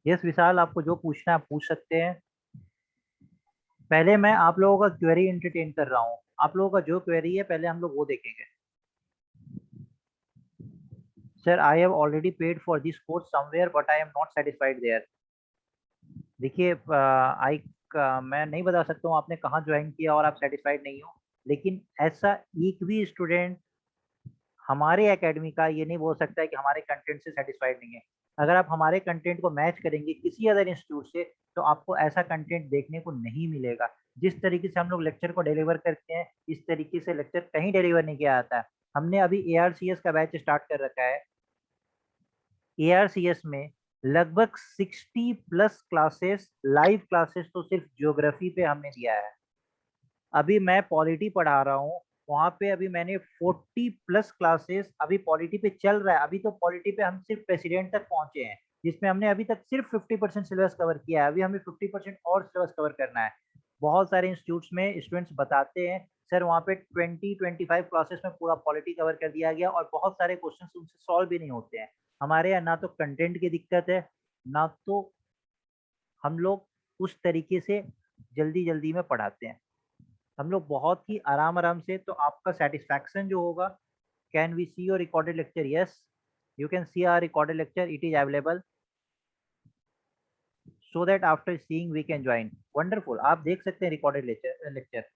Yes विशाल, आपको जो पूछना है आप पूछ सकते हैं। पहले मैं आप लोगों का क्वेरी एंटरटेन कर रहा हूँ। आप लोगों का जो क्वेरी है पहले हम लोग वो देखेंगे। Sir I have already paid for this course somewhere but I am not satisfied there. देखिए मैं नहीं बता सकता हूँ आपने कहाँ ज्वाइन किया और आप सेटिस्फाइड नहीं हो, लेकिन ऐसा एक भी स्टूडेंट हमारे एकेडमी का ये नहीं बोल सकता है कि हमारे कंटेंट से सेटिस्फाइड नहीं है। अगर आप हमारे कंटेंट को मैच करेंगे किसी अदर इंस्टीट्यूट से तो आपको ऐसा कंटेंट देखने को नहीं मिलेगा। जिस तरीके से हम लोग लेक्चर को डिलीवर करते हैं इस तरीके से लेक्चर कहीं डिलीवर नहीं किया जाता है। हमने अभी ARCS का बैच स्टार्ट कर रखा है। ARCS में लगभग 60 प्लस क्लासेस, लाइव क्लासेस तो सिर्फ ज्योग्राफी पे हमने दिया है। अभी मैं पॉलिटी पढ़ा रहा हूँ, वहाँ पे अभी मैंने 40 प्लस क्लासेस अभी पॉलिटी पे चल रहा है। अभी तो पॉलिटी पे हम सिर्फ प्रेसिडेंट तक पहुंचे हैं, जिसमें हमने अभी तक सिर्फ 50% सिलेबस कवर किया है। अभी हमें 50% और सिलेबस कवर करना है। बहुत सारे इंस्टीट्यूट्स में स्टूडेंट्स बताते हैं सर वहाँ पे 20-25 क्लासेस में पूरा पॉलिटी कवर कर दिया गया और बहुत सारे क्वेश्चन उनसे सॉल्व भी नहीं होते हैं। हमारे यहाँ ना तो कंटेंट की दिक्कत है, ना तो हम लोग उस तरीके से जल्दी जल्दी में पढ़ाते हैं। हम लोग बहुत ही आराम आराम से, तो आपका सेटिस्फैक्शन जो होगा, can we see your recorded lecture? Yes, you can see our recorded lecture, it is available so that after seeing we can join. Wonderful, आप देख सकते हैं रिकॉर्डेड लेक्चर।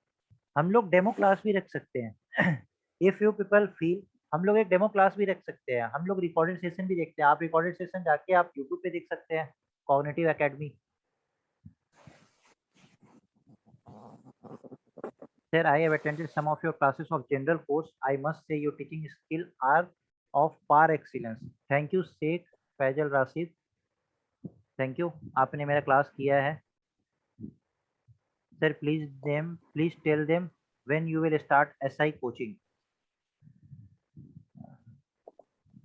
हम लोग डेमो क्लास भी रख सकते हैं इफ यू पीपल फील, हम लोग एक डेमो क्लास भी रख सकते हैं। हम लोग रिकॉर्डेड सेशन भी देखते हैं। आप रिकॉर्डेड सेशन जाके आप यूट्यूब पे देख सकते हैं, cognitive academy. Sir, I have attended some of your classes of general course. I must say your teaching skill are of par excellence. Thank you, Sheikh Faisal Rashid. Thank you. आपने मेरा class किया है। Sir, please tell them when you will start SI coaching.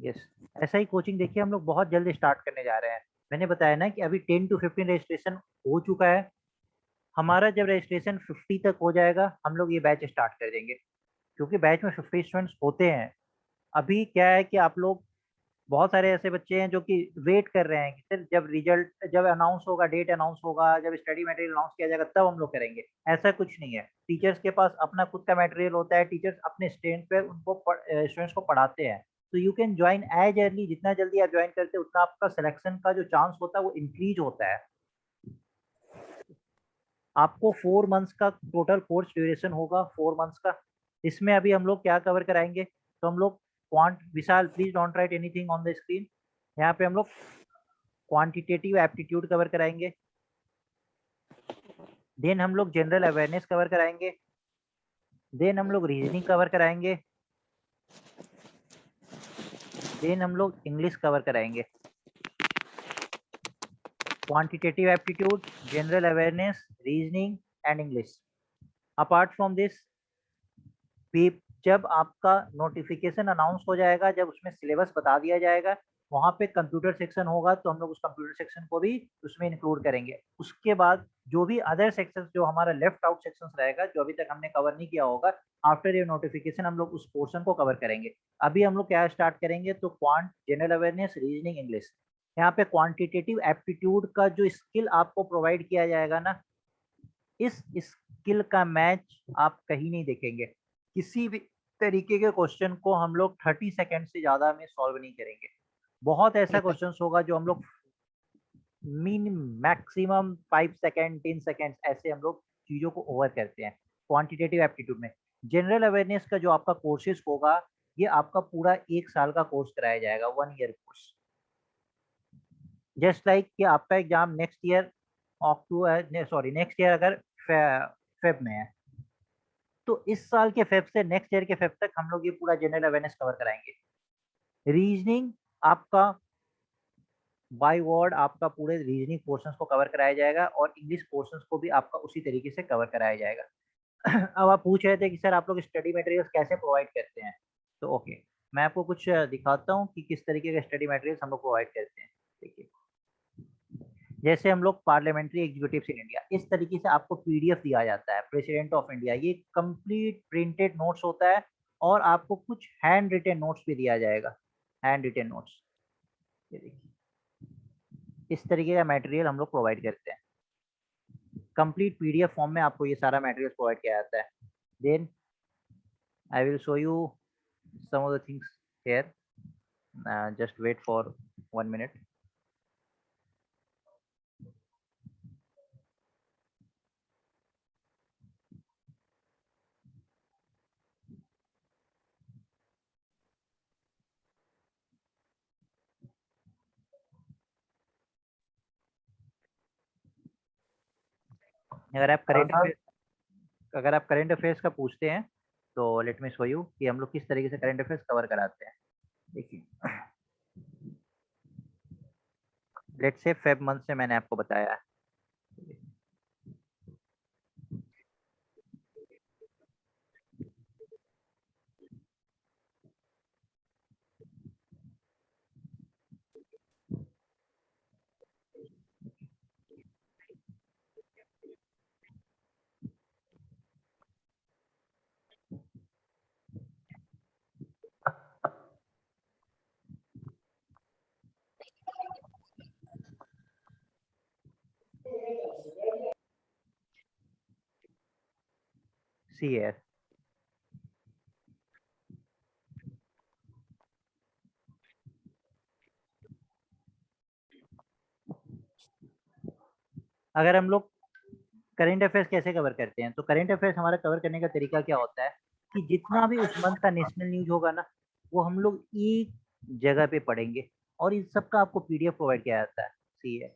Yes, SI coaching देखिए हम लोग बहुत जल्दी start करने जा रहे हैं। मैंने बताया ना कि अभी 10 to 15 रजिस्ट्रेशन हो चुका है। हमारा जब रजिस्ट्रेशन 50 तक हो जाएगा हम लोग ये बैच स्टार्ट कर देंगे, क्योंकि बैच में 50 स्टूडेंट्स होते हैं। अभी क्या है कि आप लोग, बहुत सारे ऐसे बच्चे हैं जो कि वेट कर रहे हैं कि सर जब रिजल्ट, जब अनाउंस होगा, डेट अनाउंस होगा, जब स्टडी मटेरियल अनाउंस किया जाएगा तब हम लोग करेंगे। ऐसा कुछ नहीं है। टीचर्स के पास अपना खुद का मटेरियल होता है। टीचर्स अपने स्टूडेंट पे उनको स्टूडेंट्स को पढ़ाते हैं। तो you can join as early, जितना जल्दी आप ज्वाइन करते हैं उतना आपका सिलेक्शन का जो चांस होता है वो इंक्रीज होता है। आपको 4 मंथ्स का टोटल कोर्स ड्यूरेशन होगा, 4 मंथ्स का। इसमें अभी हम लोग क्या कवर कराएंगे, तो हम लोग quant, Vishal please don't write anything on the screen. यहाँ पे हम लोग क्वांटिटेटिव एप्टीट्यूड कवर कराएंगे, देन हम लोग जनरल अवेयरनेस कवर कराएंगे, देन हम लोग रीजनिंग कवर कराएंगे, देन हम लोग इंग्लिश कवर कराएंगे। Quantitative aptitude, general awareness, reasoning and English. Apart from this, जब आपका नोटिफिकेशन अनाउंस हो जाएगा, जब उसमें सिलेबस बता दिया जाएगा, वहाँ पे कंप्यूटर सेक्शन होगा तो हम लोग उस कंप्यूटर सेक्शन को भी उसमें इंक्लूड करेंगे। उसके बाद जो भी अदर सेक्शन, जो हमारा लेफ्ट आउट सेक्शन रहेगा, जो अभी तक हमने कवर नहीं किया होगा, आफ्टर ये नोटिफिकेशन हम लोग उस पोर्शन को कवर करेंगे। अभी हम लोग क्या स्टार्ट करेंगे, तो quant, general awareness, reasoning, English. यहाँ पे क्वांटिटेटिव एप्टीट्यूड का जो स्किल आपको प्रोवाइड किया जाएगा ना, इस स्किल का मैच आप कहीं नहीं देखेंगे। किसी भी तरीके के क्वेश्चन को हम लोग 30 सेकंड से ज्यादा में सॉल्व नहीं करेंगे। बहुत ऐसा क्वेश्चन होगा जो हम लोग मैक्सिमम 5 सेकंड, 10 सेकंड ऐसे हम लोग चीजों को ओवर करते हैं क्वांटिटेटिव एप्टीट्यूड में। जनरल अवेयरनेस का जो आपका कोर्सेज होगा, ये आपका पूरा 1 साल का कोर्स कराया जाएगा, 1 ईयर कोर्स। जस्ट लाइक कि आपका एग्जाम नेक्स्ट ईयर अक्टूबर, सॉरी नेक्स्ट ईयर अगर फेब में है, तो इस साल के फेब से नेक्स्ट ईयर के फेब तक हम लोग ये पूरा जनरल अवेयरनेस कवर कराएंगे। रीजनिंग आपका बाय वर्ड आपका पूरे रीजनिंग पोर्शंस को कवर कराया जाएगा और इंग्लिश पोर्शंस को भी आपका उसी तरीके से कवर कराया जाएगा। अब आप पूछ रहे थे कि सर आप लोग स्टडी मटेरियल्स कैसे प्रोवाइड करते हैं, तो ओके, मैं आपको कुछ दिखाता हूँ कि किस तरीके के स्टडी मटेरियल्स हम लोग प्रोवाइड करते हैं। देखिए, जैसे हम लोग पार्लियामेंट्री एग्जीक्यूटिव्स इन इंडिया, इस तरीके से आपको पीडीएफ दिया जाता है, प्रेसिडेंट ऑफ इंडिया, ये कंप्लीट प्रिंटेड नोट्स होता है। और आपको कुछ हैंड रिटेन नोट्स भी दिया जाएगा, हैंड रिटेन नोट्स। ये देखिए, इस तरीके का मटेरियल हम लोग प्रोवाइड करते हैं। कंप्लीट पीडीएफ फॉर्म में आपको ये सारा मटेरियल प्रोवाइड किया जाता है। Then I will show you some of the things here, just wait for 1 minute। अगर आप करंट अफेयर्स का पूछते हैं तो लेट मी शो यू कि हम लोग किस तरीके से करंट अफेयर्स कवर कराते हैं। देखिए, लेट्स से फेब मंथ से मैंने आपको बताया है। सी है, अगर हम लोग करंट अफेयर्स कैसे कवर करते हैं, तो करंट अफेयर्स हमारा कवर करने का तरीका क्या होता है कि जितना भी उस मंथ का नेशनल न्यूज होगा ना, वो हम लोग एक जगह पे पढ़ेंगे और इस सब का आपको पीडीएफ प्रोवाइड किया जाता है। सी है,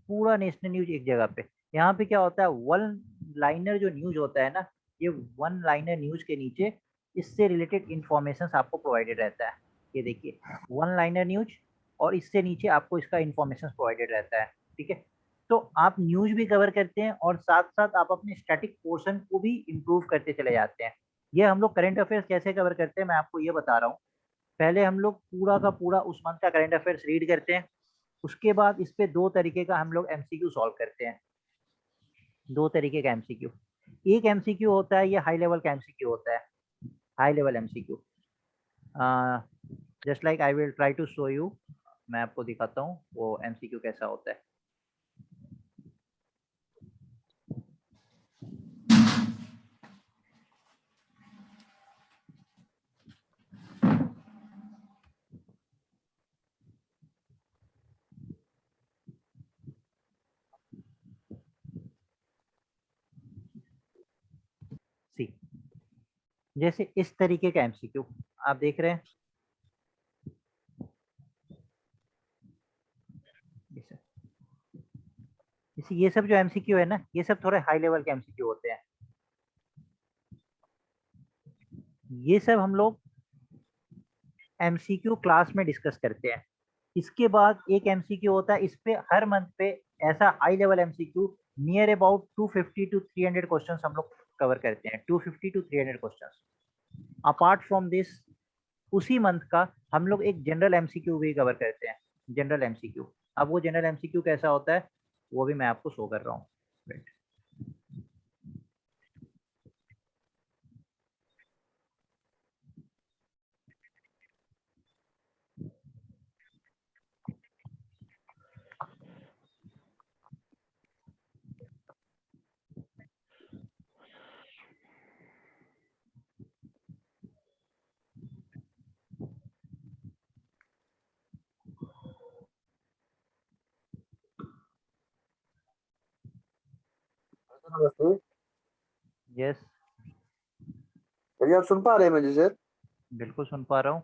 पूरा नेशनल न्यूज एक जगह पे। यहाँ पे क्या होता है, वन लाइनर जो न्यूज होता है ना, ये वन लाइनर न्यूज के नीचे इससे रिलेटेड इंफॉर्मेशन आपको प्रोवाइडेड रहता है। ये देखिए, वन लाइनर न्यूज और इससे नीचे आपको इसका इंफॉर्मेशन प्रोवाइडेड रहता है। ठीक है, तो आप न्यूज भी कवर करते हैं और साथ साथ आप अपने स्टैटिक पोर्शन को भी इम्प्रूव करते चले जाते हैं। ये हम लोग करंट अफेयर्स कैसे कवर करते हैं मैं आपको ये बता रहा हूँ। पहले हम लोग पूरा का पूरा उस मंथ का करंट अफेयर्स रीड करते हैं। उसके बाद इस पे दो तरीके का हम लोग एमसीक्यू सॉल्व करते हैं। दो तरीके का एमसीक्यू, एक एमसीक्यू होता है, ये हाई लेवल का एमसीक्यू होता है, high level MCQ. Just like I will try to show you, मैं आपको दिखाता हूँ वो एमसीक्यू कैसा होता है। सी, जैसे इस तरीके का एमसीक्यू आप देख रहे हैं, ये सब जो एमसीक्यू है ना, ये सब थोड़े हाई लेवल के एमसीक्यू होते हैं। ये सब हम लोग एमसीक्यू क्लास में डिस्कस करते हैं। इसके बाद एक एमसीक्यू होता है, इस पे हर मंथ पे ऐसा high level MCQ near about 250 to 300 questions हम लोग कवर करते हैं। 250 to 300 questions. Apart from this, उसी मंथ का हम लोग एक जनरल एमसीक्यू भी कवर करते हैं, जनरल एमसीक्यू। अब वो जनरल एमसीक्यू कैसा होता है वो भी मैं आपको शो कर रहा हूँ। नमस्ते यस, सर, आप सुन पा रहे हैं मुझे सर? बिल्कुल सुन पा रहा हूँ।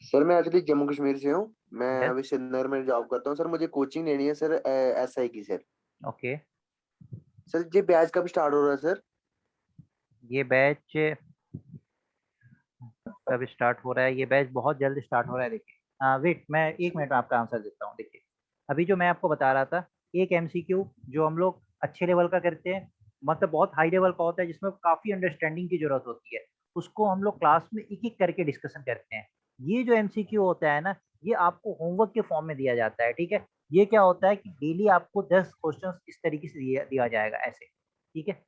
सर मैं एक्चुअली जम्मू कश्मीर से हूँ। मैं यस, अभी श्रीनगर में जॉब करता हूँ सर। मुझे कोचिंग लेनी है सर, एसआई की सर। ओके। सर ये बैच कब स्टार्ट हो रहा है सर? ये बैच कब स्टार्ट हो रहा है? ये बैच बहुत जल्द स्टार्ट हो रहा है। देखिए, वेट, मैं 1 मिनट में आपका आंसर देता हूँ। देखिए, अभी जो मैं आपको बता रहा था, एक एमसीक्यू जो हम लोग अच्छे लेवल का करते हैं, मतलब बहुत हाई लेवल का होता है जिसमें काफी अंडरस्टैंडिंग की जरूरत होती है, उसको हम लोग क्लास में एक एक करके डिस्कशन करते हैं। ये जो एमसीक्यू होता है ना, ये आपको होमवर्क के फॉर्म में दिया जाता है। ठीक है, ये क्या होता है कि डेली आपको 10 क्वेश्चन इस तरीके से दिया जाएगा ऐसे। ठीक है,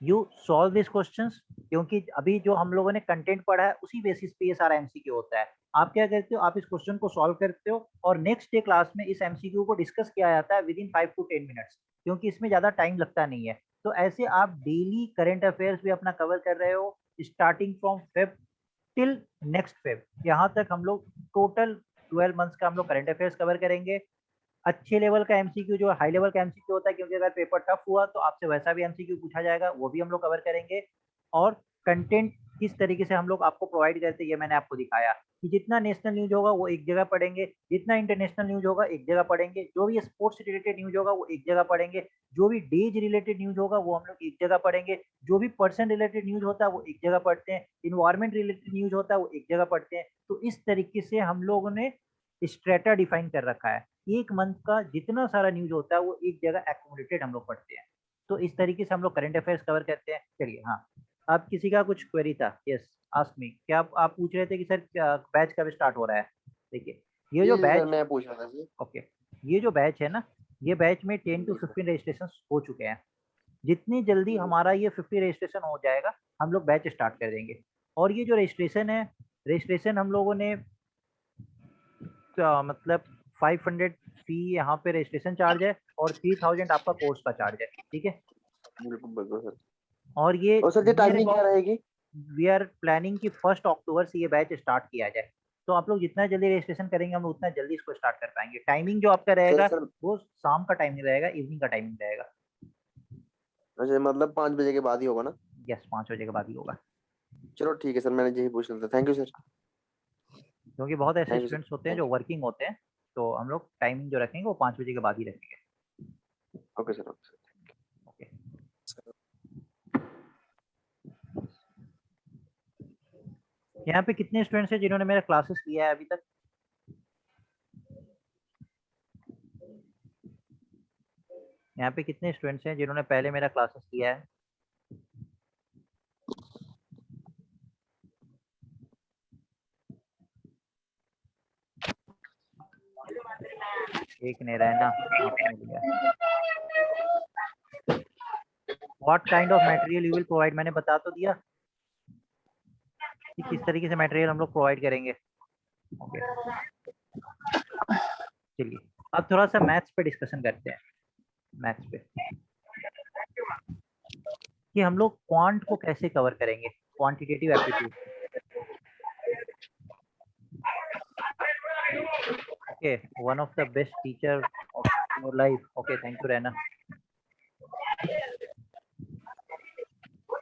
यू सॉल्व दिस क्वेश्चंस, क्योंकि अभी जो हम लोगों ने कंटेंट पढ़ा है उसी बेसिस पे ये सारा एमसीक्यू होता है। आप क्या करते हो, आप इस क्वेश्चन को सॉल्व करते हो और नेक्स्ट डे क्लास में इस एमसीक्यू को डिस्कस किया जाता है विद इन 5 to 10 मिनट्स, क्योंकि इसमें ज्यादा टाइम लगता नहीं है। तो ऐसे आप डेली करंट अफेयर्स भी अपना कवर कर रहे हो, starting from Feb till next Feb. यहाँ तक हम लोग टोटल 12 मंथ्स का हम लोग करंट अफेयर्स कवर करेंगे। अच्छे लेवल का एमसीक्यू जो हाई लेवल का एमसीक्यू होता है, क्योंकि अगर पेपर टफ हुआ तो आपसे वैसा भी एमसीक्यू पूछा जाएगा, वो भी हम लोग कवर करेंगे। और कंटेंट किस तरीके से हम लोग आपको प्रोवाइड करते हैं ये मैंने आपको दिखाया कि जितना नेशनल न्यूज होगा वो एक जगह पढ़ेंगे, जितना इंटरनेशनल न्यूज होगा एक जगह पढ़ेंगे, जो भी स्पोर्ट्स रिलेटेड न्यूज होगा वो एक जगह पढ़ेंगे, जो भी डेज रिलेटेड न्यूज होगा वो हम लोग एक जगह पढ़ेंगे, जो भी पर्सन रिलेटेड न्यूज होता है वो एक जगह पढ़ते हैं, इन्वायरमेंट रिलेटेड न्यूज होता है वो एक जगह पढ़ते हैं। तो इस तरीके से हम लोगों ने स्ट्रेटा डिफाइन कर रखा है। एक मंथ का जितना सारा न्यूज होता है वो एक जगह एक्यूमुलेटेड हम लोग पढ़ते हैं। तो इस तरीके से हम लोग करंट अफेयर्स कवर करते हैं। चलिए, हाँ, आप किसी का कुछ क्वेरी था? Yes, ask me. क्या आप पूछ रहे थे कि सर बैच कब स्टार्ट हो रहा है? देखिए, ये जो जी सर, बैच, मैं पूछ रहा था जी। ओके, ये जो बैच है ना, ये बैच में 10 to जी सर। 15 रजिस्ट्रेशन हो चुके हैं। जितनी जल्दी जी हमारा ये 50 रजिस्ट्रेशन हो जाएगा हम लोग बैच स्टार्ट कर देंगे। और ये जो रजिस्ट्रेशन है, रजिस्ट्रेशन हम लोगों ने मतलब 500 फी यहाँ पे रजिस्ट्रेशन चार्ज है और 3000 आपका कोर्स का चार्ज है, ठीक है। बिल्कुल बिल्कुल सर। और ये और सर जी नियर टाइमिंग क्या अबाउट रहेगी? वी आर प्लानिंग कि 1 अक्टूबर से ये बैच स्टार्ट किया जाए। तो आप लोग जितना जल्दी रजिस्ट्रेशन करेंगे हम उतना जल्दी इसको स्टार्ट कर पाएंगे। टाइमिंग जो आपका सर रहेगा सर वो शाम का टाइमिंग रहेगा, इवनिंग का टाइमिंग रहेगा। अच्छा, मतलब 5 बजे के बाद ही होगा ना? यस, 5 बजे के बाद ही होगा। चलो ठीक है सर, मैंने यही पूछना था। Thank you sir. क्योंकि बहुत ऐसे थैंक यू सर। स्टूडेंट्स होते हैं थैंक जो वर्किंग होते हैं, तो हम लोग टाइमिंग जो रखेंगे वो 5 बजे के बाद ही रखेंगे। You. Okay sir, okay okay, sir. यहाँ पे कितने स्टूडेंट्स हैं जिन्होंने मेरा क्लासेस लिया है अभी तक? यहाँ पे कितने स्टूडेंट्स हैं जिन्होंने पहले मेरा क्लासेस लिया है? एक नहीं रहा है ना, आपने लिया। What kind of material you will provide, मैंने बता तो दिया कि किस तरीके से मटेरियल हम लोग प्रोवाइड करेंगे। ओके, चलिए अब थोड़ा सा मैथ्स पे डिस्कशन करते हैं। मैथ्स पे कि हम लोग क्वांट को कैसे कवर करेंगे, quantitative aptitude. Okay, one of the best teacher of your life. Okay, thank you रहना।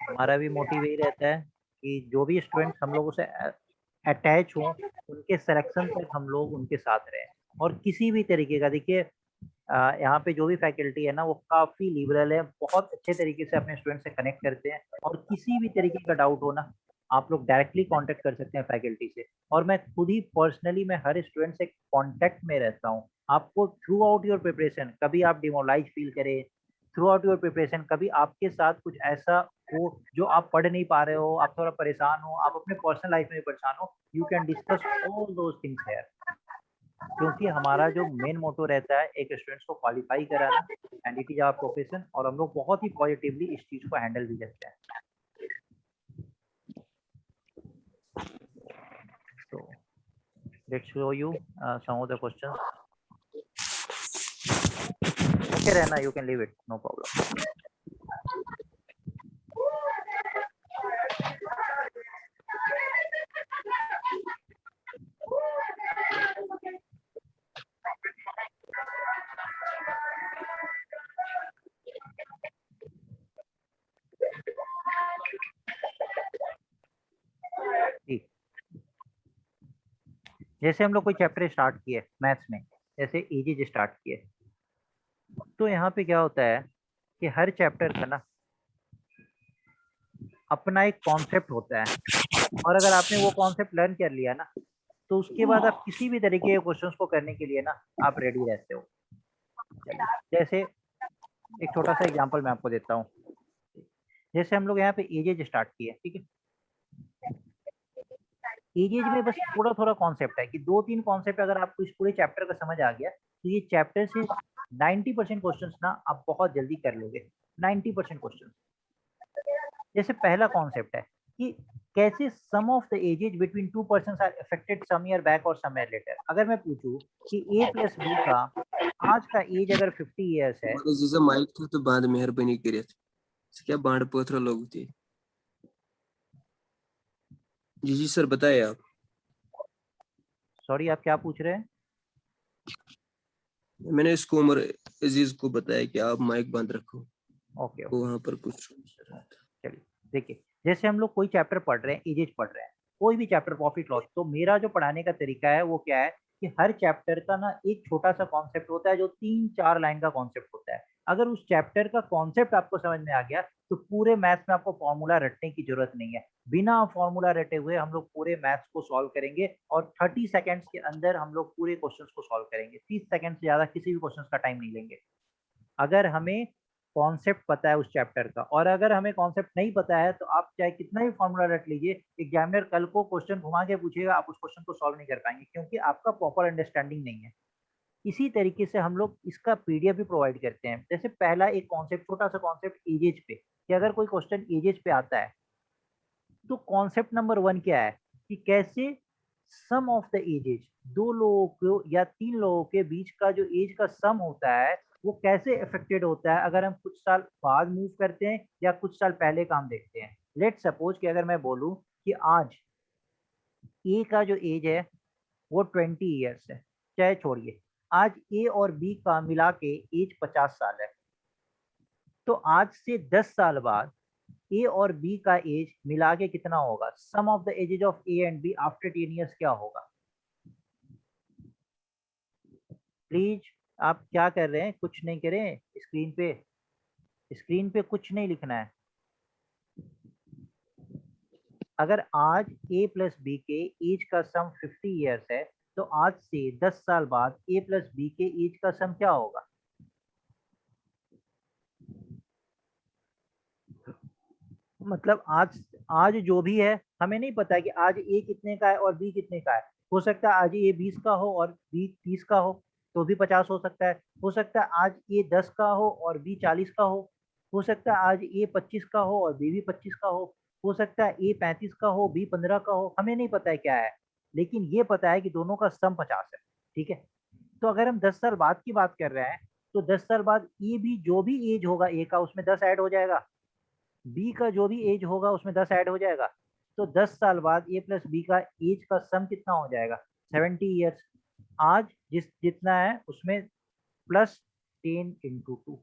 हमारा भी मोटिव यही रहता है कि जो भी स्टूडेंट्स हम लोगों से अटैच हों, उनके सिलेक्शन तक हम लोग उनके साथ रहें। और किसी भी तरीके का, देखिए यहाँ पे जो भी फैकल्टी है ना वो काफ़ी लिबरल है, बहुत अच्छे तरीके से अपने स्टूडेंट से कनेक्ट करते हैं। और किसी भी तरीके का डाउट हो ना, आप लोग डायरेक्टली कांटेक्ट कर सकते हैं फैकल्टी से। और मैं खुद ही पर्सनली मैं हर स्टूडेंट से कांटेक्ट में रहता हूँ। आपको थ्रू आउट योर प्रिपरेशन कभी आप डिमोरलाइज फील करें, थ्रू आउट योर प्रिपरेशन कभी आपके साथ कुछ ऐसा हो जो आप पढ़ नहीं पा रहे हो, आप थोड़ा परेशान हो, आप अपने पर्सनल लाइफ में परेशान हो, you can discuss all those things here. क्योंकि हमारा जो मेन मोटो रहता है एक स्टूडेंट्स को क्वालिफाई कराना, and it is our profession. और हम लोग बहुत ही पॉजिटिवली इस चीज को हैंडल भी करते हैं। तो let's show you some of the questions. Okay रहना, you can leave it, no problem. ठीक, जैसे हम लोग कोई चैप्टर स्टार्ट किए मैथ्स में, जैसे इजी स्टार्ट किए, तो यहाँ पे क्या होता है कि हर चैप्टर का ना अपना एक कॉन्सेप्ट होता है। और अगर आपने वो कॉन्सेप्ट लर्न कर लिया ना, तो उसके बाद आप किसी भी तरीके के क्वेश्चंस को करने के लिए ना आप रेडी रहते हो। चलिए, जैसे एक छोटा सा एग्जांपल मैं आपको देता हूँ। जैसे हम लोग यहाँ पे एजेज स्टार्ट किए, ठीक है। एजेज में बस थोड़ा थोड़ा कॉन्सेप्ट है कि 2-3 कॉन्सेप्ट अगर आपको इस पूरे चैप्टर का समझ आ गया तो ये चैप्टर से 90% क्वेश्चंस ना आप बहुत जल्दी कर लोगे। 90% क्वेश्चन। जैसे पहला कॉन्सेप्ट है कि कैसे sum of the ages between two persons are affected some year back और सम ईयर लेटर। अगर मैं पूछूं कि ए प्लस बी का आज का एज अगर 50 ईयर्स है, जैसे माइक था तो बाद मेहरबानी करिए क्या बांड पोथरा लोग थे। जी सर बताए आप। सॉरी आप क्या पूछ रहे हैं? मैंने इसको उमर अजीज को बताया कि आप माइक बंद रखो। ओके तो वहां पर कुछ चलिए देखिए, जैसे हम लोग कोई चैप्टर पढ़ रहे हैं, एजेज पढ़ रहे हैं, कोई भी चैप्टर प्रॉफिट लॉस, तो मेरा जो पढ़ाने का तरीका है वो क्या है कि हर चैप्टर का ना एक छोटा सा कॉन्सेप्ट होता है जो 3-4 लाइन का कॉन्सेप्ट होता है। अगर उस चैप्टर का कॉन्सेप्ट आपको समझ में आ गया तो पूरे मैथ्स में आपको फॉर्मूला रटने की जरूरत नहीं है। बिना फॉर्मूला रटे हुए हम लोग पूरे मैथ्स को सॉल्व करेंगे और 30 सेकेंड्स के अंदर हम लोग पूरे क्वेश्चन को सॉल्व करेंगे। 30 सेकेंड से ज्यादा किसी भी क्वेश्चन का टाइम नहीं लेंगे अगर हमें कॉन्सेप्ट पता है उस चैप्टर का। और अगर हमें कॉन्सेप्ट नहीं पता है तो आप चाहे कितना भी फॉर्मूला रट लीजिए, एग्जामिनर कल को क्वेश्चन घुमा के पूछेगा, आप उस क्वेश्चन को सॉल्व नहीं कर पाएंगे क्योंकि आपका प्रॉपर अंडरस्टैंडिंग नहीं है। इसी तरीके से हम लोग इसका पीडीएफ भी प्रोवाइड करते हैं। जैसे पहला एक कॉन्सेप्ट, छोटा सा कॉन्सेप्ट एजेज पे, कि अगर कोई क्वेश्चन एजेज पे आता है तो कॉन्सेप्ट नंबर 1 क्या है कि कैसे सम ऑफ द एजेज, दो लोगों को या तीन लोगों के बीच का जो एज का सम होता है वो कैसे अफेक्टेड होता है अगर हम कुछ साल बाद मूव करते हैं या कुछ साल पहले काम देखते हैं। लेट सपोज कि अगर मैं बोलूं कि आज ए का जो एज है वो 20 ईयर्स है, चाहे छोड़िए, आज ए और बी का मिला के एज 50 साल है, तो आज से 10 साल बाद ए और बी का एज मिला के कितना होगा? Sum of the ages of A and B after 10 years क्या होगा? प्लीज आप क्या कर रहे हैं? कुछ नहीं करें, स्क्रीन पे कुछ नहीं लिखना है। अगर आज ए प्लस बी के एज का सम 50 ईयर्स है तो आज से 10 साल बाद ए प्लस बी के एज का सम क्या होगा? मतलब आज जो भी है हमें नहीं पता है कि आज ए कितने का है और बी कितने का है। हो सकता है आज ए 20 का हो और बी 30 का हो तो भी 50 हो सकता है। हो सकता है आज ए 10 का हो और बी 40 का हो सकता है आज ए 25 का हो और बी भी 25 का हो सकता है ए 35 का हो बी 15 का हो, हमें नहीं पता है क्या है, लेकिन ये पता है कि दोनों का सम 50 है। ठीक है, तो अगर हम 10 साल बाद की बात कर रहे हैं तो 10 साल बाद ए भी जो भी एज होगा ए का उसमें 10 ऐड हो जाएगा, बी का जो भी एज होगा उसमें 10 ऐड हो जाएगा, तो 10 साल बाद ए प्लस बी का एज का सम कितना हो जाएगा? 70 ईयर्स। आज जितना है उसमें प्लस 10 इंटू 2।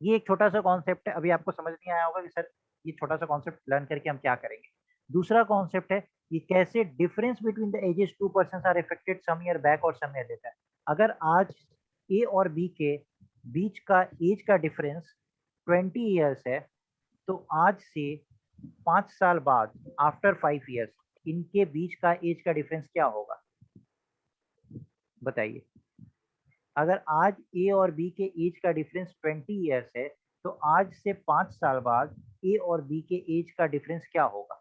ये एक छोटा सा कॉन्सेप्ट है, अभी आपको समझ नहीं आया होगा कि सर ये छोटा सा कॉन्सेप्ट लर्न करके हम क्या करेंगे। दूसरा कॉन्सेप्ट है कि कैसे difference between the ages two person are affected some year back और सम ईयर लेटर। अगर आज ए और बी के बीच का एज का डिफरेंस 20 ईयर्स है तो आज से 5 साल बाद आफ्टर 5 ईयर्स इनके बीच का एज का डिफरेंस क्या होगा? बताइए। अगर आज ए और बी के एज का डिफरेंस 20 ईयर्स है तो आज से 5 साल बाद ए और बी के एज का डिफरेंस क्या होगा?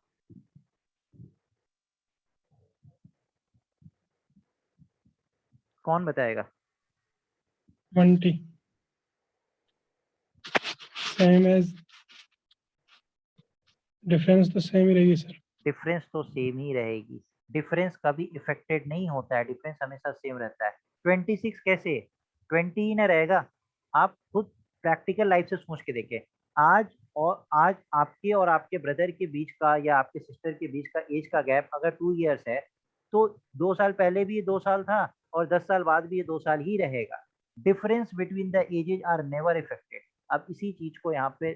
कौन बताएगा? 20 सेम एज, डिफरेंस तो सेम ही रहेगी सर। डिफरेंस तो सेम ही रहेगी, डिफरेंस कभी इफेक्टेड नहीं होता है, डिफरेंस हमेशा सेम रहता है। 26 कैसे 20 ही ना रहेगा? आप खुद प्रैक्टिकल लाइफ से सोच के देखें। आज आपके और आपके ब्रदर के बीच का या आपके सिस्टर के बीच का एज का गैप अगर 2 ईयर्स है तो 2 साल पहले भी ये 2 साल था और 10 साल बाद भी ये 2 साल ही रहेगा। Difference between the ages are never effected. अब इसी चीज को यहाँ पे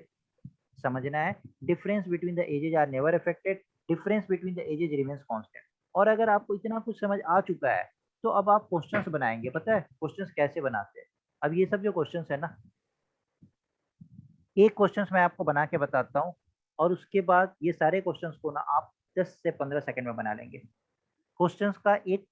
समझना है, difference between the ages are never affected, difference between the ages remains constant. और अगर आपको इतना कुछ समझ आ चुका है तो अब आप क्वेश्चंस बनाएंगे। पता है क्वेश्चंस कैसे बनाते हैं? अब ये सब जो क्वेश्चंस है ना, एक क्वेश्चंस मैं आपको बना के बताता हूँ और उसके बाद ये सारे क्वेश्चंस को ना आप 10 से 15 सेकंड में बना लेंगे। क्वेश्चंस का एक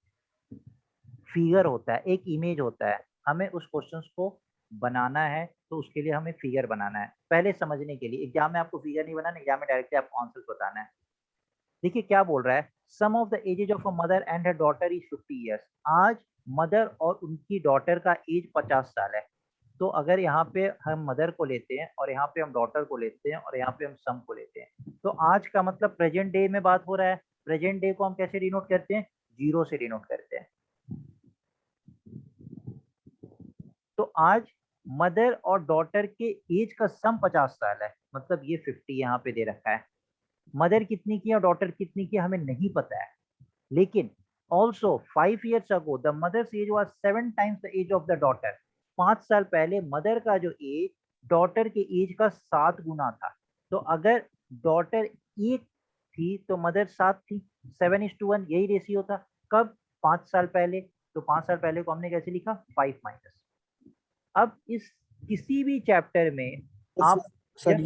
फिगर होता है, एक इमेज होता है, हमें उस क्वेश्चंस को बनाना है तो उसके लिए हमें फिगर बनाना है। पहले समझने के लिए, एग्जाम में आपको फिगर नहीं बनाना, एग्जाम में डायरेक्टली आपको आंसर बताना है। देखिए क्या बोल रहा है, sum of the ages of a mother and her daughter is 50 years. आज मदर और उनकी डॉटर का एज 50 साल है। तो अगर यहाँ पे हम मदर को लेते हैं और यहाँ पे हम डॉटर को लेते हैं और यहाँ पे हम सम को लेते हैं, तो आज का मतलब प्रेजेंट डे में बात हो रहा है। प्रेजेंट डे को हम कैसे डिनोट करते हैं? 0 से डिनोट करते हैं। तो आज मदर और डॉटर के एज का सम 50 साल है, मतलब ये 50 यहाँ पे दे रखा है। मदर कितनी की और डॉटर कितनी की हमें नहीं पता है, लेकिन also 5 years ago the mother's age was 7 times the age of the daughter. 5 साल पहले मदर का जो एज डॉटर के एज का 7 गुना था। तो अगर डॉटर 1 थी तो मदर 7 थी, 7:1 यही रेशियो था। कब? 5 साल पहले। तो 5 साल पहले को हमने कैसे लिखा? 5 माइनस। अब इस किसी भी चैप्टर में आप सर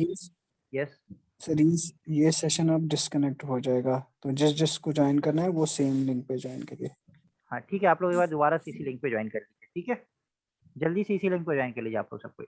यस सर ये सेशन अब डिस्कनेक्ट हो जाएगा, तो जिसको ज्वाइन करना है वो सेम लिंक पे ज्वाइन करिए। हाँ ठीक है, आप लोग एक बार दोबारा सीसी लिंक पे ज्वाइन कर लीजिए। ठीक है, जल्दी सीसी लिंक पे ज्वाइन कर लीजिए आप लोग सब कोई।